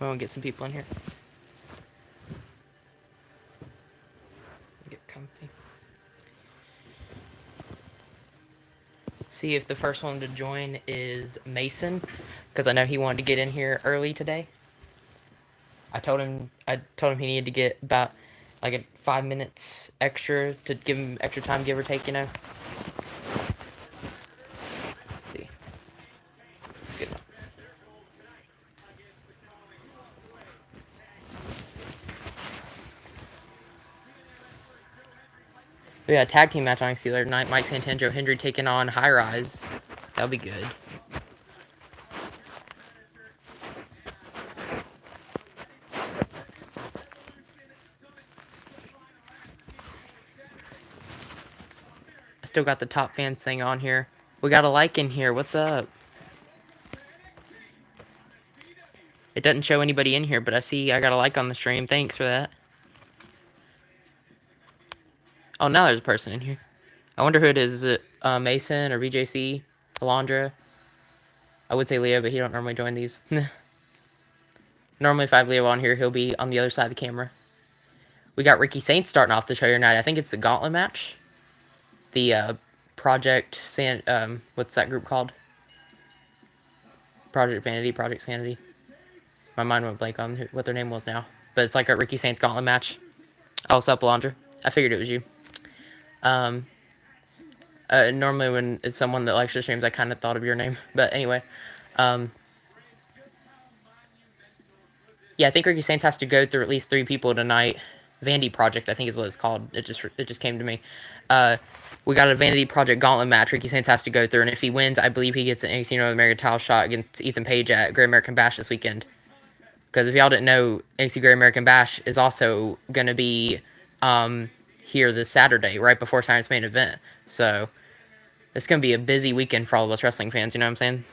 We want to get some people in here. Get comfy. See if the first one to join is Mason, because I know he wanted to get in here early today. I told him he needed to get about like 5 minutes extra to give him extra time, give or take, you know. Let's see. Good enough. We got a tag team match on NXT later tonight. Mike Santana, Joe Hendry taking on High Rise. That'll be good. I still got the top fans thing on here. We got a like in here. What's up? It doesn't show anybody in here, but I see I got a like on the stream. Thanks for that. Oh, now there's a person in here. I wonder who it is. Is it Mason or BJC? Alondra? I would say Leo, but he don't normally join these. Normally, if I have Leo on here, he'll be on the other side of the camera. We got Ricky Saints starting off the show tonight. I think it's the Gauntlet match. The Project what's that group called? Project Vanity, Project Sanity. My mind went blank on what their name was now. But it's like a Ricky Saints Gauntlet match. Oh, what's up, Alondra? I figured it was you. Normally when it's someone that likes the streams, I kind of thought of your name. But anyway. Yeah, I think Ricky Saints has to go through at least 3 people tonight. Vanity Project, I think is what it's called. It just came to me. We got a Vanity Project Gauntlet match Ricky Saints has to go through, and if he wins, I believe he gets an NXT North American title shot against Ethan Page at Great American Bash this weekend. Because if y'all didn't know, NXT Great American Bash is also going to be here this Saturday, right before tonight's main event. So, it's going to be a busy weekend for all of us wrestling fans, you know what I'm saying?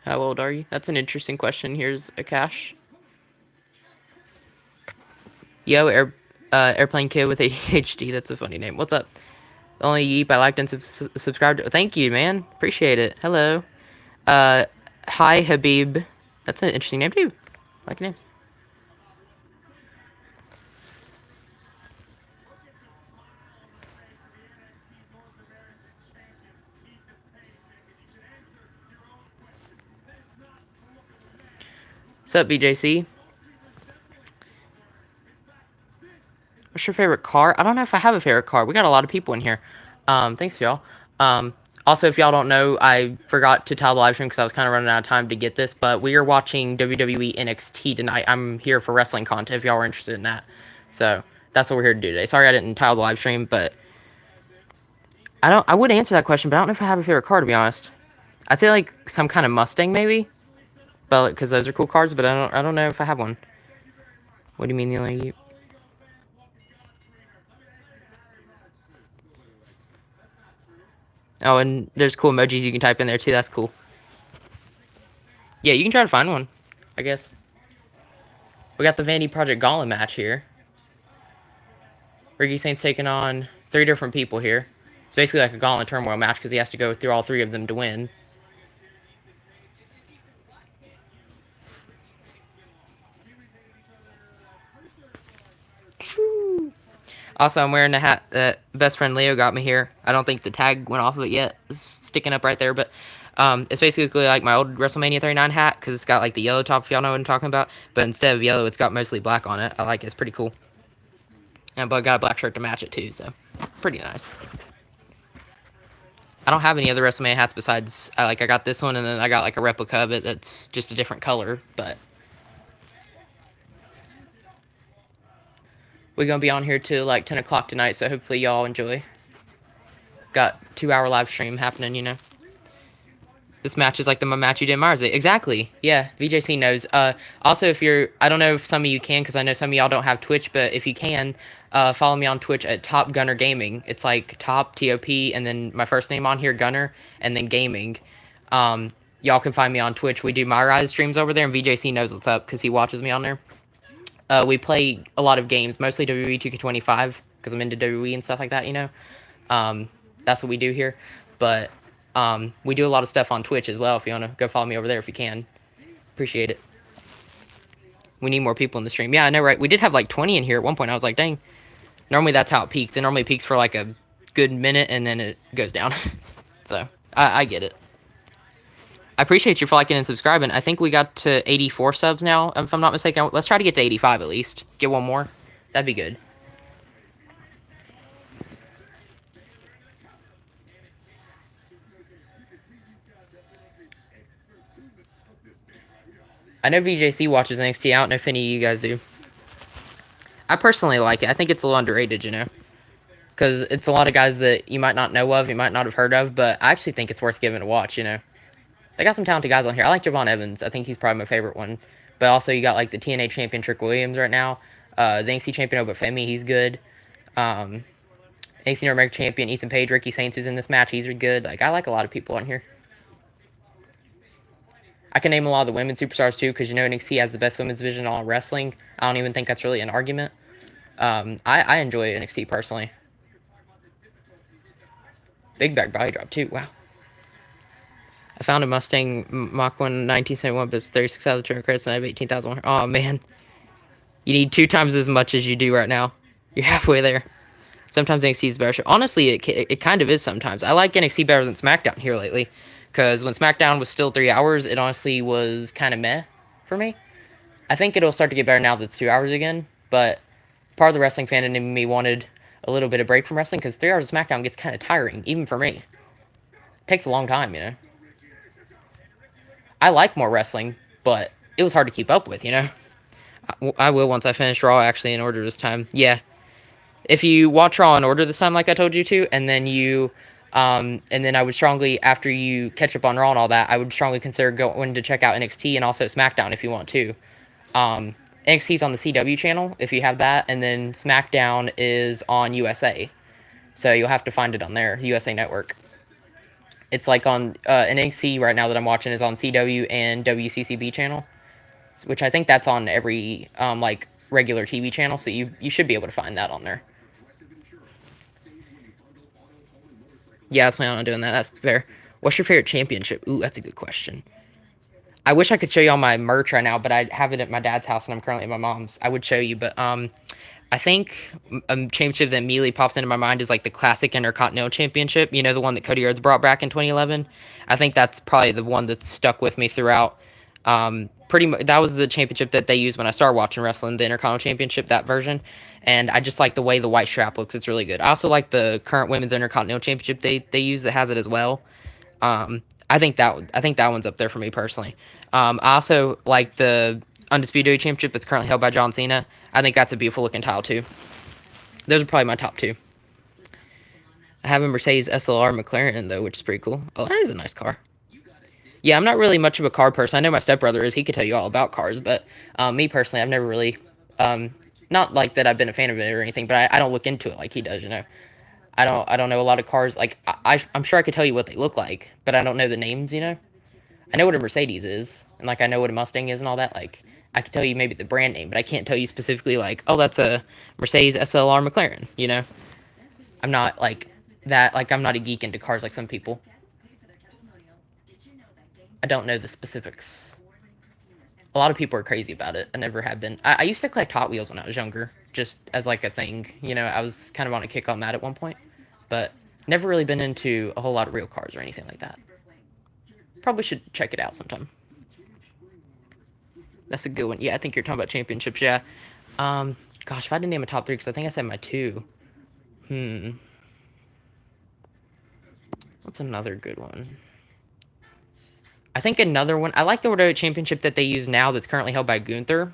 How old are you? That's an interesting question. Here's Akash. Yo, Airplane Kid with ADHD. That's a funny name. What's up? The only Yeep I liked and subscribed to. Thank you, man. Appreciate it. Hello. Hi, Habib. That's an interesting name, too. I like names. What's up, BJC? What's your favorite car? I don't know if I have a favorite car. We got a lot of people in here. Thanks, y'all. Also, if y'all don't know, I forgot to tell the live stream because I was kind of running out of time to get this, but we are watching WWE NXT tonight. I'm here for wrestling content if y'all are interested in that. So, that's what we're here to do today. Sorry I didn't tell the live stream, but I would answer that question, but I don't know if I have a favorite car, to be honest. I'd say, like, some kind of Mustang, maybe. But, because those are cool cars, but I don't know if I have one. What do you mean, the only... Oh, and there's cool emojis you can type in there, too. That's cool. Yeah, you can try to find one, I guess. We got the Vanity Project Gauntlet match here. Ricky Saints taking on 3 different people here. It's basically like a Gauntlet Turmoil match because he has to go through all 3 of them to win. Also, I'm wearing a hat that best friend Leo got me here. I don't think the tag went off of it yet. It's sticking up right there, but it's basically like my old WrestleMania 39 hat because it's got like the yellow top, if y'all know what I'm talking about. But instead of yellow, it's got mostly black on it. I like it. It's pretty cool. And but I got a black shirt to match it too, so pretty nice. I don't have any other WrestleMania hats besides I got this one, and then I got like a replica of it that's just a different color, but we're gonna be on here till like 10 o'clock tonight, so hopefully y'all enjoy. Got 2-hour live stream happening, you know. This match is like the match you did in Mars. Exactly. Yeah, VJC knows. Also, if you're, I don't know if some of you can, because I know some of y'all don't have Twitch, but if you can, follow me on Twitch at Top Gunner Gaming. It's like Top, T-O-P, and then my first name on here, Gunner, and then Gaming. Y'all can find me on Twitch. We do my Rise streams over there, and VJC knows what's up, because he watches me on there. We play a lot of games, mostly WWE 2K25, because I'm into WWE and stuff like that, you know. Um, that's what we do here. But we do a lot of stuff on Twitch as well. If you want to go follow me over there if you can. Appreciate it. We need more people in the stream. Yeah, I know, right? We did have like 20 in here at one point. I was like, dang. Normally that's how it peaks. It normally peaks for like a good minute and then it goes down. So, I get it. I appreciate you for liking and subscribing. I think we got to 84 subs now, if I'm not mistaken. Let's try to get to 85 at least. Get one more. That'd be good. I know VJC watches NXT. I don't know if any of you guys do. I personally like it. I think it's a little underrated, you know? Because it's a lot of guys that you might not know of, you might not have heard of, but I actually think it's worth giving a watch, you know? They got some talented guys on here. I like Javon Evans. I think he's probably my favorite one. But also you got like the TNA champion Trick Williams right now. The NXT champion Obafemi, he's good. NXT North American champion Ethan Page, Ricky Saints, who's in this match, he's good. Like, I like a lot of people on here. I can name a lot of the women's superstars too, because you know NXT has the best women's division in all wrestling. I don't even think that's really an argument. I enjoy NXT personally. Big back body drop too. Wow. I found a Mustang Mach 1 1971, but it's 36,000 turn credits and I have 18,000. Oh man, you need 2 times as much as you do right now. You're halfway there. Sometimes NXT is better. Honestly, it kind of is sometimes. I like NXT better than SmackDown here lately, because when SmackDown was still 3 hours, it honestly was kind of meh for me. I think it'll start to get better now that it's 2 hours again, but part of the wrestling fan in me wanted a little bit of break from wrestling, because 3 hours of SmackDown gets kind of tiring, even for me. It takes a long time, you know. I like more wrestling, but it was hard to keep up with, you know. I will once I finish Raw, actually, in order this time. Yeah. If you watch Raw in order this time, like I told you to, and then and then I would strongly, after you catch up on Raw and all that, I would strongly consider going to check out NXT and also SmackDown if you want to. NXT's on the CW channel, if you have that, and then SmackDown is on USA. So you'll have to find it on there, USA Network. It's like on NXT right now that I'm watching is on CW and WCCB channel, which I think that's on every like regular TV channel, so you should be able to find that on there. Yeah, I was planning on doing that. That's fair. What's your favorite championship? Ooh, that's a good question. I wish I could show you all my merch right now, but I have it at my dad's house, and I'm currently at my mom's. I would show you, but I think a championship that immediately pops into my mind is like the Classic Intercontinental Championship. You know, the one that Cody Rhodes brought back in 2011. I think that's probably the one that's stuck with me throughout. Pretty much, that was the championship that they used when I started watching wrestling, the Intercontinental Championship, that version. And I just like the way the white strap looks. It's really good. I also like the current Women's Intercontinental Championship they use that has it as well. I think that one's up there for me personally. I also like the Undisputed Championship that's currently held by John Cena. I think that's a beautiful looking tile too. Those are probably my top 2. I have a Mercedes SLR McLaren though, which is pretty cool. Oh, that is a nice car. Yeah, I'm not really much of a car person. I know my stepbrother is. He could tell you all about cars, but me personally, I've never really, not like that I've been a fan of it or anything, but I don't look into it like he does, you know. I don't know a lot of cars. Like, I'm sure I could tell you what they look like, but I don't know the names, you know. I know what a Mercedes is, and like I know what a Mustang is and all that. Like, I could tell you maybe the brand name, but I can't tell you specifically like, oh, that's a Mercedes SLR McLaren, you know. I'm not like that. Like, I'm not a geek into cars like some people. I don't know the specifics. A lot of people are crazy about it. I never have been. I used to collect Hot Wheels when I was younger, just as like a thing. You know, I was kind of on a kick on that at one point, but never really been into a whole lot of real cars or anything like that. Probably should check it out sometime. That's a good one. Yeah, I think you're talking about championships. Yeah. Gosh, if I had to name a top 3, because I think I said my 2. What's another good one? I think another one. I like the World Championship that they use now that's currently held by Gunther.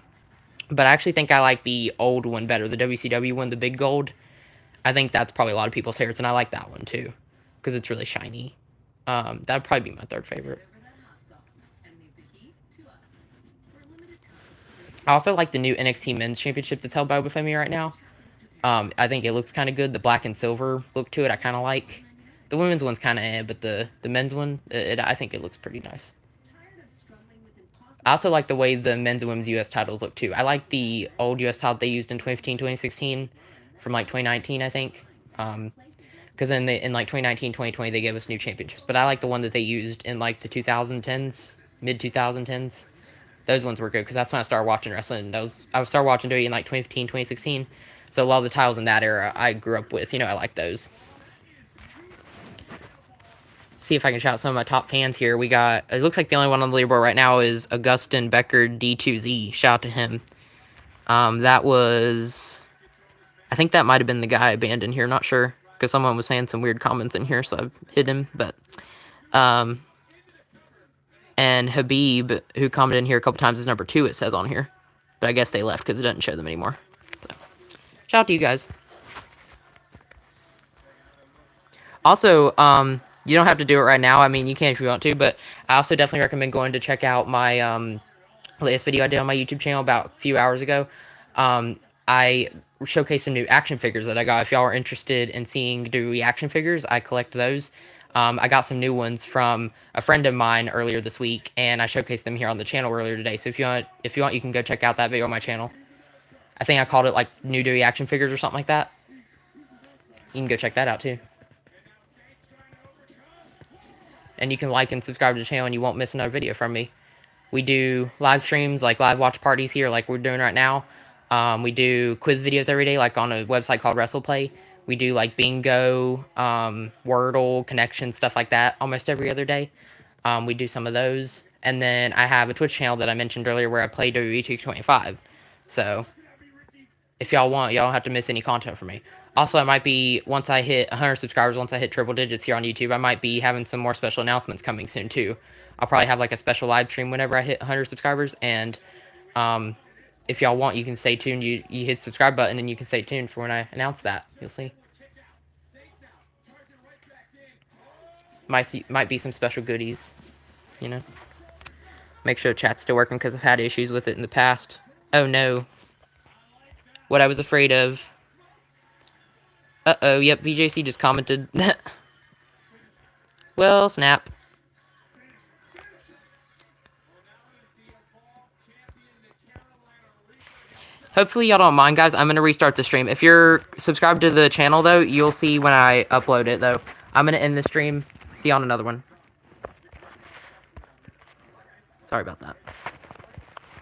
But I actually think I like the old one better, the WCW one, the big gold. I think that's probably a lot of people's favorites, and I like that one too, because it's really shiny. That'd probably be my 3rd favorite. I also like the new NXT Men's Championship that's held by Obafemi right now. I think it looks kind of good. The black and silver look to it, I kind of like. The women's one's kind of but the men's one, I think it looks pretty nice. I also like the way the men's and women's U.S. titles look too. I like the old U.S. title they used in 2015, 2016, from like 2019, I think. Because in like 2019, 2020, they gave us new championships. But I like the one that they used in like the 2010s, mid 2010s. Those ones were good because that's when I started watching wrestling. I started watching WWE in like 2015, 2016. So a lot of the titles in that era I grew up with. I like those. See if I can shout some of my top fans here. We got, it looks like the only one on the leaderboard right now is Augustin Becker D2Z. Shout out to him. That was, I think that might have been the guy I banned in here. Not sure because someone was saying some weird comments in here, so I hid him. But, and Habib, who commented in here a couple times, is number 2. It says on here, but I guess they left because it doesn't show them anymore. So, shout out to you guys. Also, you don't have to do it right now. I mean, you can if you want to, but I also definitely recommend going to check out my latest video I did on my YouTube channel about a few hours ago. I showcased some new action figures that I got. If y'all are interested in seeing WWE action figures, I collect those. I got some new ones from a friend of mine earlier this week, and I showcased them here on the channel earlier today. So if you want, you can go check out that video on my channel. I think I called it like New WWE action figures or something like that. You can go check that out too. And you can like and subscribe to the channel and you won't miss another video from me. We do live streams, like live watch parties here like we're doing right now. We do quiz videos every day, like on a website called WrestlePlay. We do like bingo, Wordle, connection, stuff like that almost every other day. We do some of those. And then I have a Twitch channel that I mentioned earlier where I play WWE 2K25. So if y'all want, y'all don't have to miss any content from me. Also, I might be, once I hit 100 subscribers, once I hit triple digits here on YouTube, I might be having some more special announcements coming soon, too. I'll probably have, like, a special live stream whenever I hit 100 subscribers, and if y'all want, you can stay tuned. You hit the subscribe button, and you can stay tuned for when I announce that. You'll see. Might be some special goodies, Make sure chat's still working, because I've had issues with it in the past. Oh, no. What I was afraid of. Uh-oh, yep, VJC just commented. Well, snap. Hopefully y'all don't mind, guys. I'm going to restart the stream. If you're subscribed to the channel, though, you'll see when I upload it, though. I'm going to end the stream. See you on another one. Sorry about that.